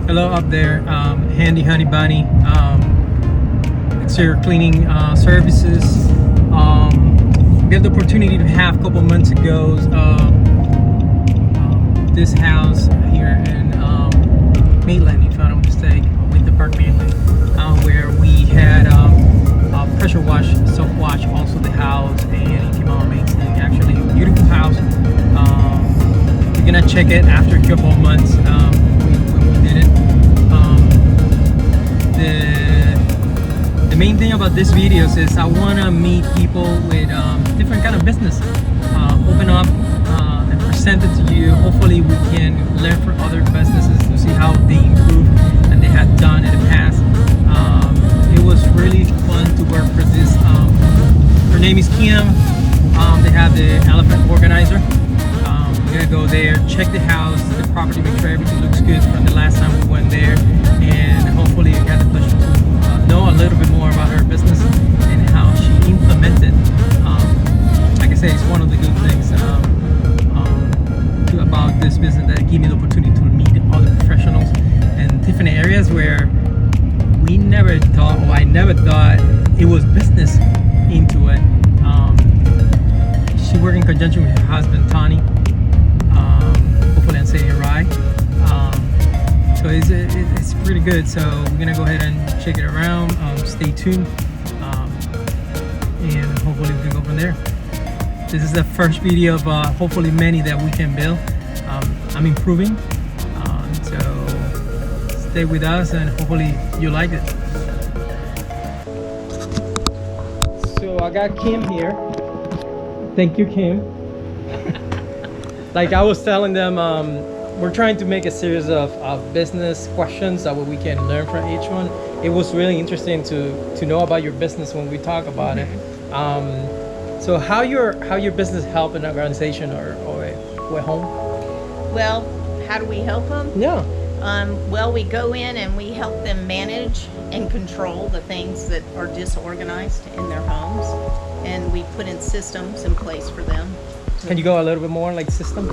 Hello up there, Handy Honey Bunny, exterior cleaning services. We had the opportunity to have a couple months ago this house here in Maitland, if I'm not mistaken, Winter Park, Maitland, where we had pressure wash, self wash, also the house, and it came out amazing. Actually, a beautiful house. We're gonna check it after a couple of months when we did it. The main thing about this videos is I want to meet people with different kind of business, open up and present it to you. Hopefully we can learn from other businesses to see how they improve and they have done in the past. It was really fun to work for this. Her name is Kim. They have the elephant organizer. We're gonna go there, check the house, the property, make sure everything looks good from the last time we went there, and hopefully we got the pleasure to know a little bit more about her business and how she implemented. Like I say, it's one of the good things about this business that give me the opportunity to meet other professionals in different areas where we never thought, or I never thought it was business into it. She worked in conjunction with her husband, Tony. Hopefully I'm saying it right. So it's pretty good. So we're gonna go ahead and check it around. Stay tuned, and hopefully we can go from there. This is the first video of hopefully many that we can build. I'm improving, so stay with us and hopefully you like it. So I got Kim here. Thank you, Kim. Like I was telling them, we're trying to make a series of business questions that we can learn from each one. It was really interesting to know about your business when we talk about it. So how your business help an organization or a home? Well, how do we help them? Yeah. Well, we go in and we help them manage and control the things that are disorganized in their homes, and we put in systems in place for them. Can you go a little bit more like system?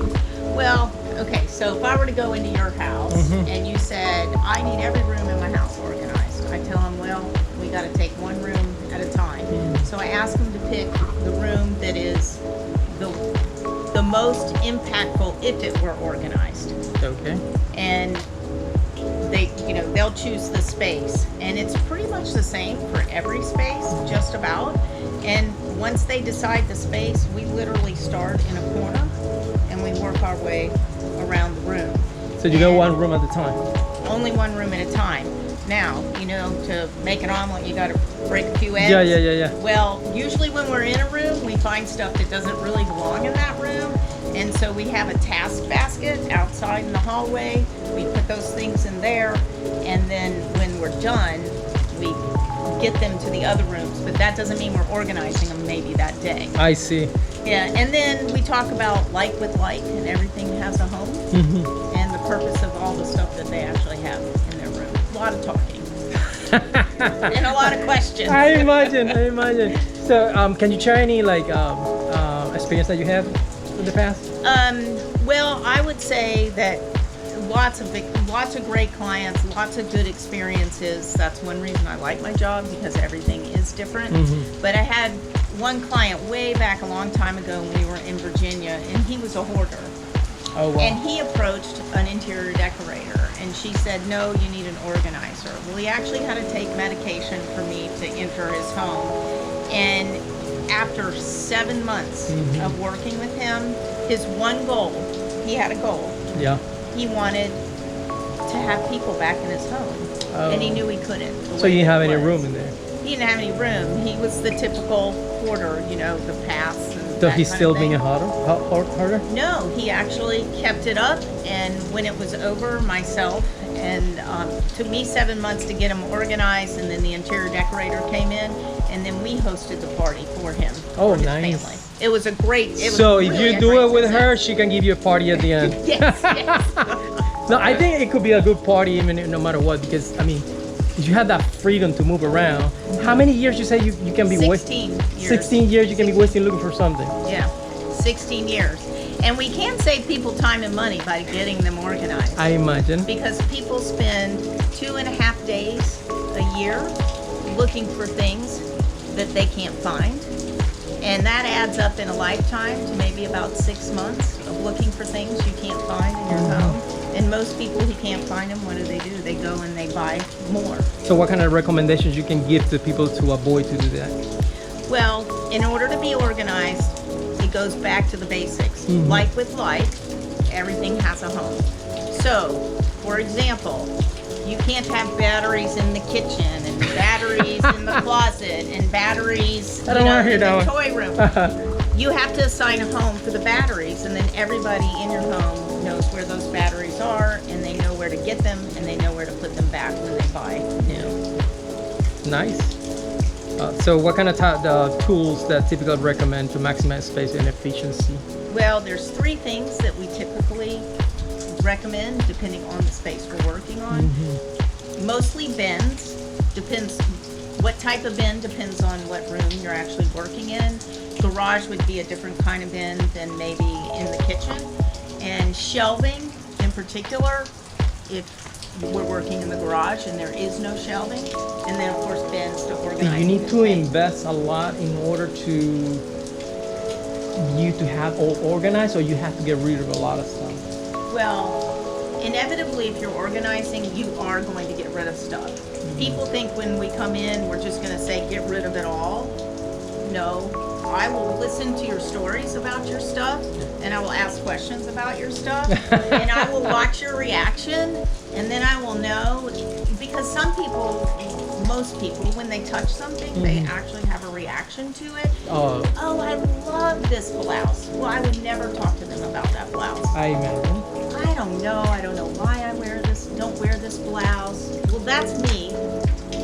Well, okay, so if I were to go into your house and you said, I need every room in my house organized, I tell them, well, we got to take one room at a time. So I ask them to pick the room that is the most impactful if it were organized. Okay. And they'll choose the space, and it's pretty much the same for every space, just about. And once they decide the space, we literally start in a corner and we work our way around the room. So you go one room at a time? Only one room at a time. Now, to make an omelet, you got to break a few eggs. Yeah. Well, usually when we're in a room, we find stuff that doesn't really belong in that room. And so we have a task basket outside in the hallway. We put those things in there. And then when we're done, we get them to the other rooms. But that doesn't mean we're organizing them maybe that day. I see. Yeah, and then we talk about like with like, and everything has a home. And the purpose of all the stuff that they actually have in their room. A lot of talking. And a lot of questions. I imagine. So can you share any experience that you had in the past? Well, I would say that lots of great clients, lots of good experiences. That's one reason I like my job, because everything is different. But I had one client way back a long time ago when we were in Virginia, and he was a hoarder. Oh, wow. And he approached an interior decorator, and she said, no, you need an organizer. Well, he actually had to take medication for me to enter his home. And after 7 months of working with him, his one goal, he had a goal. Yeah. He wanted to have people back in his home. Oh. And he knew he couldn't. So you didn't have any room in there? He didn't have any room. He was the typical hoarder, the paths and So that he's kind still of thing. being a hoarder? No, he actually kept it up, and when it was over, myself, and took me 7 months to get him organized, and then the interior decorator came in, and then we hosted the party for him. Oh, for his nice. family. It was a great. So if you do it with her, she can give you a party at the end. Yes. No, I think it could be a good party even no matter what, because if you have that freedom to move around. How many years you say you can be wasting? 16 years. 16 years you can be wasting looking for something. Yeah, 16 years. And we can save people time and money by getting them organized. I imagine. Because people spend 2.5 days a year looking for things that they can't find. And that adds up in a lifetime to maybe about 6 months of looking for things you can't find in your home. And most people who can't find them, what do? They go and they buy more. So what kind of recommendations you can give to people to avoid to do that? Well, in order to be organized, it goes back to the basics. Like with like, everything has a home. So, for example, you can't have batteries in the kitchen and batteries in the closet and batteries I don't want to hear in that the one. toy room. You have to assign a home for the batteries, and then everybody in your home knows where those batteries are, and they know where to get them, and they know where to put them back when they buy new. Nice. So what kind of tools that typically recommend to maximize space and efficiency? Well, there's 3 things that we typically recommend depending on the space we're working on. Mostly bins. Depends what type of bin, depends on what room you're actually working in. Garage would be a different kind of bin than maybe in the kitchen. And shelving in particular, if we're working in the garage and there is no shelving. And then of course bins to organize. Do you need to invest a lot in order to have all organized, or you have to get rid of a lot of stuff? Well, inevitably, if you're organizing, you are going to get rid of stuff. People think when we come in, we're just going to say, get rid of it all. No, I will listen to your stories about your stuff, and I will ask questions about your stuff, and I will watch your reaction, and then I will know, because some people, most people, when they touch something, they actually have a reaction to it. Oh, I love this blouse. Well, I would never talk to them about that blouse. I imagine. I don't know why I don't wear this blouse. Well, that's me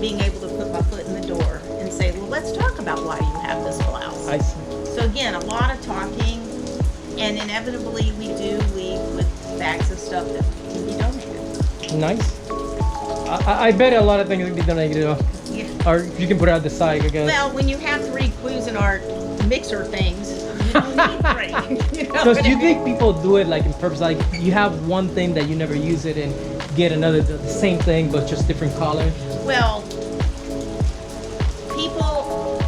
being able to put my foot in the door and say, well, let's talk about why you have this blouse. I see. So again, a lot of talking, and inevitably we do leave with bags of stuff that can be donated. Nice. I bet a lot of things can be donated, Yeah. or you can put it out the side, I guess. Well, when you have 3 Cuisinart mixer things, you don't need 3. You know So what do you I mean? think people do it like in purpose? Like you have one thing that you never use it and get another the same thing but just different color? Well, people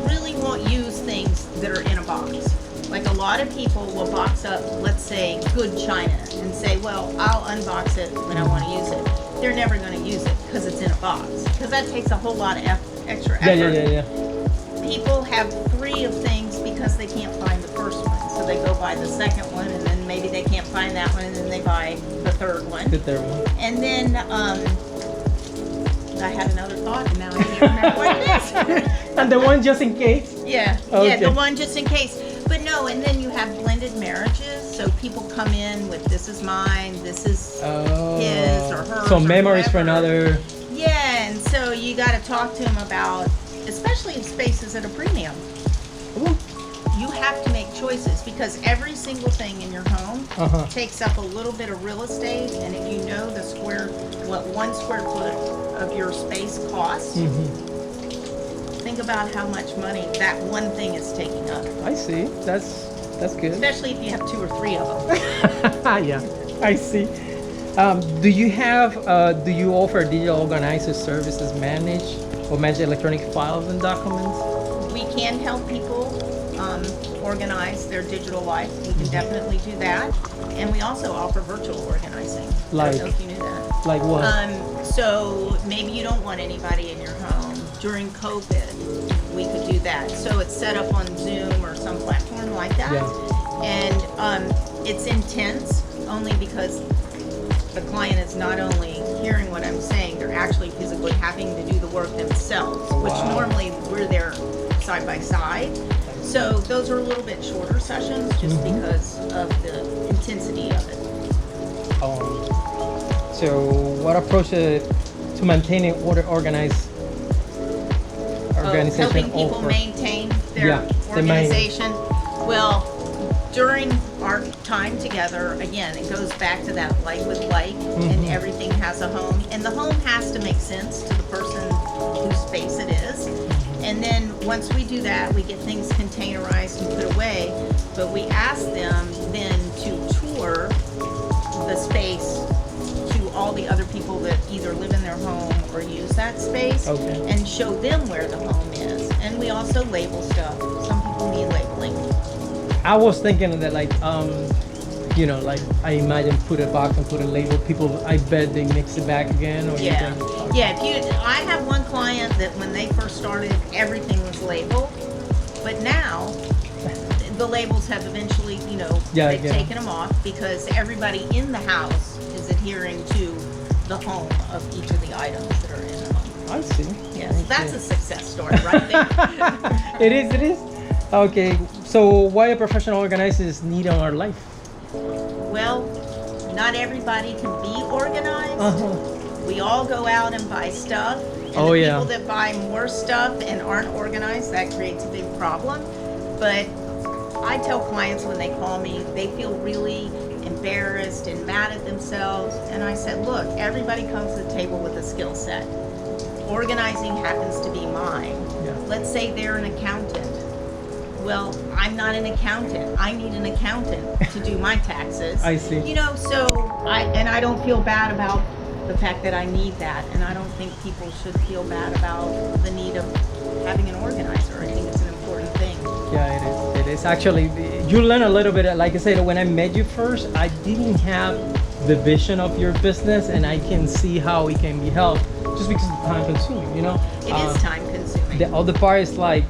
really won't use things that are in a box. Like a lot of people will box up, let's say, good china and say, well, I'll unbox it when I want to use it. They're never going to use it because it's in a box. Because that takes a whole lot of extra effort. Yeah. People have 3 of things because they can't find the first one. So they go buy the second one, and then maybe they can't find that one, and then they buy the third one. The third one. And then I had another thought, and now I can't remember what it is. And the one just in case? Yeah, Okay. the one just in case. But no, and then you have blended marriages. So people come in with, this is mine, this is his or hers. So or memories for whoever. another. Yeah, and so you got to talk to them about, especially if space is at a premium. Ooh. You have to make choices because every single thing in your home takes up a little bit of real estate, and if you know what 1 square foot of your space costs, think about how much money that one thing is taking up. I see. That's good. Especially if you have 2 or 3 of them. Yeah, I see. Do you offer digital organizer services manage electronic files and documents? We can help people organize their digital life. We can definitely do that. And we also offer virtual organizing. I don't know if you knew that. Like what? So maybe you don't want anybody in your home. During COVID, we could do that. So it's set up on Zoom or some platform like that. Yeah. And it's intense only because the client is not only hearing what I'm saying, they're actually physically having to do the work themselves, which normally we're there side by side. So those are a little bit shorter sessions just because of the intensity of it. So what approach to maintaining organized organization? Helping people offer? maintain their organization. Well, during our time together, again, it goes back to that like with like, and everything has a home, and the home has to make sense to the person whose space it is. And then once we do that, we get things containerized and put away. But we ask them then to tour the space to all the other people that either live in their home or use that space, Okay. and show them where the home is. And we also label stuff. Some people need labeling. I was thinking that like you know, like I imagine put a box and put a label. People, I bet they mix it back again. Or you Yeah, think, yeah. I have one client that when they first started, everything was labeled, but now the labels have eventually, you know, Yeah, they've yeah. taken them off because everybody in the house is adhering to the home of each of the items that are in the home. I see. Yes, I that's see. a success story right there. It is. It is. Okay. So why a professional organizer is needed in our life? Well, not everybody can be organized. Uh-huh. We all go out and buy stuff. And Oh, the yeah. people that buy more stuff and aren't organized, that creates a big problem. But I tell clients when they call me, they feel really embarrassed and mad at themselves. And I said, look, everybody comes to the table with a skill set. Organizing happens to be mine. Yeah. Let's say they're an accountant. Well, I'm not an accountant. I need an accountant to do my taxes. I see. You know, so I don't feel bad about the fact that I need that, and I don't think people should feel bad about the need of having an organizer. I think it's an important thing. Yeah, it is. It is actually. You learn a little bit. Like I said, when I met you first, I didn't have the vision of your business, and I can see how it can be helped. Just because it's time consuming, you know. It is time consuming. The other part is like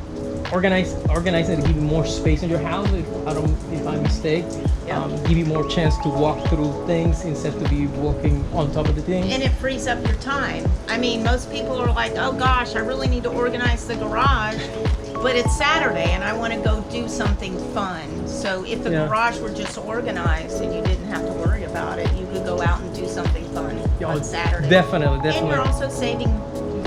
organizing to give you more space in your house. If I'm mistaken, Yeah. give you more chance to walk through things instead to be walking on top of the things. And it frees up your time. I mean, most people are like, oh gosh, I really need to organize the garage, but it's Saturday and I want to go do something fun. So if the Yeah. garage were just organized and you didn't have to worry about it, you could go out and do something fun on Saturday. Definitely, And you're definitely. also saving,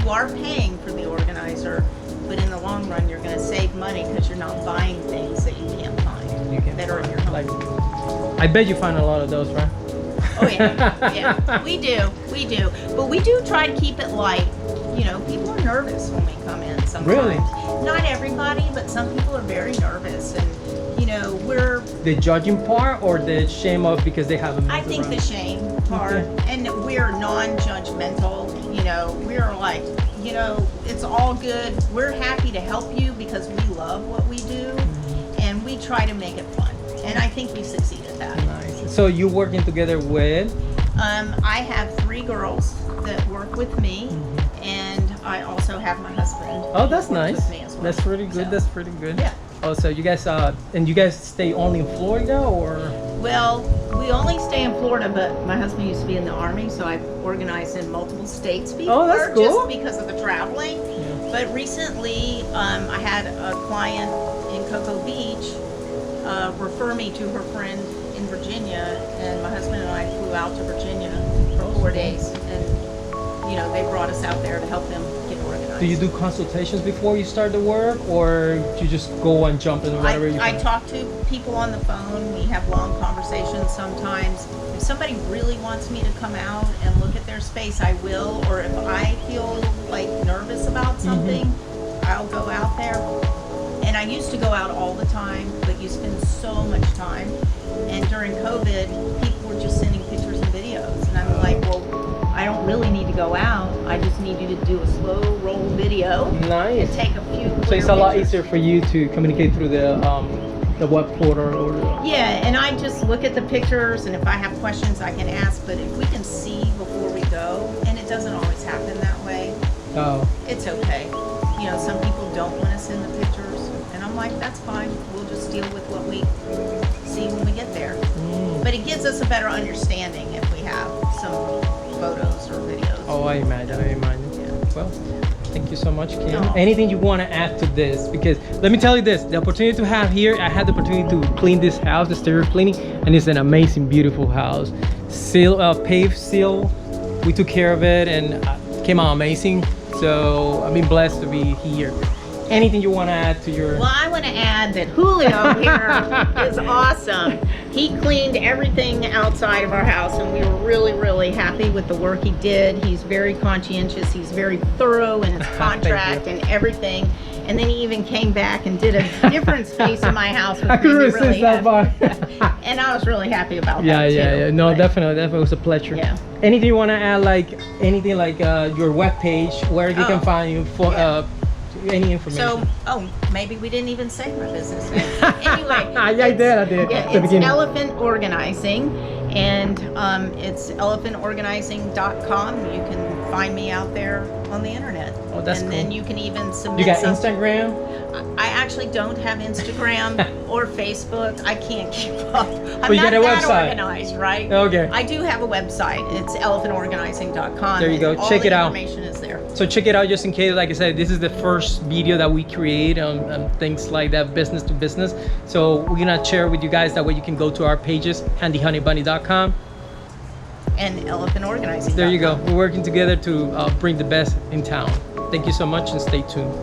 you are paying for the organizer, but in the long run, you're going to save money because you're not buying things that you can't find You can that are in your home. like. I bet you find a lot of those, right? Oh yeah, yeah, we do. But we do try to keep it light. You know, people are nervous when we come in sometimes. Really? Not everybody, but some people are very nervous, and you know, The judging part or the shame of because they haven't. I moved think the around? shame part, Okay. and we're non-judgmental. You know, we're like, you know, it's all good. We're happy to help you because we love what we do, and we try to make it fun. And I think we succeed at that. Nice. So you working together with? I have 3 girls that work with me, and I also have my husband. Oh, that's who works nice. with me as well. That's pretty good. So, That's pretty good. Yeah. Oh, so you guys and you guys stay only in Florida or? Well, we only stay in Florida, but my husband used to be in the Army, so I've organized in multiple states before, Oh, that's cool. just because of the traveling. Yeah. But recently, I had a client in Cocoa Beach refer me to her friend in Virginia, and my husband and I flew out to Virginia for 4 days, and you know, they brought us out there to help them get organized. Do you do consultations before you start the work, or you just go and jump in whatever you I can? talk to people on the phone. We have long conversations sometimes. If somebody really wants me to come out and look at their space, I will. Or if I feel like nervous about something, I'll go out there. And I used to go out all the time, but you spend so much time. And during COVID, people were just sending pictures and videos. And I'm like, well, I don't really need to go out. I just need you to do a slow roll video and Nice. take a few So clear it's a lot pictures. easier for you to communicate through the web portal or the, Yeah, and I just look at the pictures, and if I have questions, I can ask. But if we can see before we go, and it doesn't always happen that way, oh, it's okay. You know, some people don't want to send the pictures, and I'm like, that's fine. We'll just deal with what we see when we get there. But it gives us a better understanding if we have some photos or videos. oh, I imagine. Yeah. Well, thank you so much, Kim. No. Anything you want to add to this? Because let me tell you this: the opportunity to have here, I had the opportunity to clean this house, the exterior cleaning, and it's an amazing, beautiful house. Paved seal. We took care of it, and it came out amazing. So I've been blessed to be here. anything you want to add to your... Well, I want to add that Julio here is awesome. He cleaned everything outside of our house, and we were really, really happy with the work he did. He's very conscientious. He's very thorough in his contract and everything. And then he even came back and did a different space in my house, which I could made me resist really that happy. part. And I was really happy about Yeah, that too. yeah. No, But- definitely it was a pleasure. Yeah. Anything you want to add, like anything like your webpage, where they can Oh, find you for yeah. any information? So, maybe we didn't even say my business name. Anyway, Yeah, I did at the it's beginning. Elephant Organizing, and it's elephantorganizing.com. You can find me out there on the internet. Oh, that's and cool. then you can even submit. You got some- Instagram? I actually don't have Instagram or Facebook. I can't keep up. I'm But you not got a that website. organized, right? Okay. I do have a website. It's elephantorganizing.com. There you go. and all Check the it out. Information is there. So check it out just in case. Like I said, this is the first video that we create on things like that, business to business. So we're gonna share with you guys, that way you can go to our pages, handyhoneybunny.com. And elephantorganizing.com. There you go. We're working together to bring the best in town. Thank you so much, and stay tuned.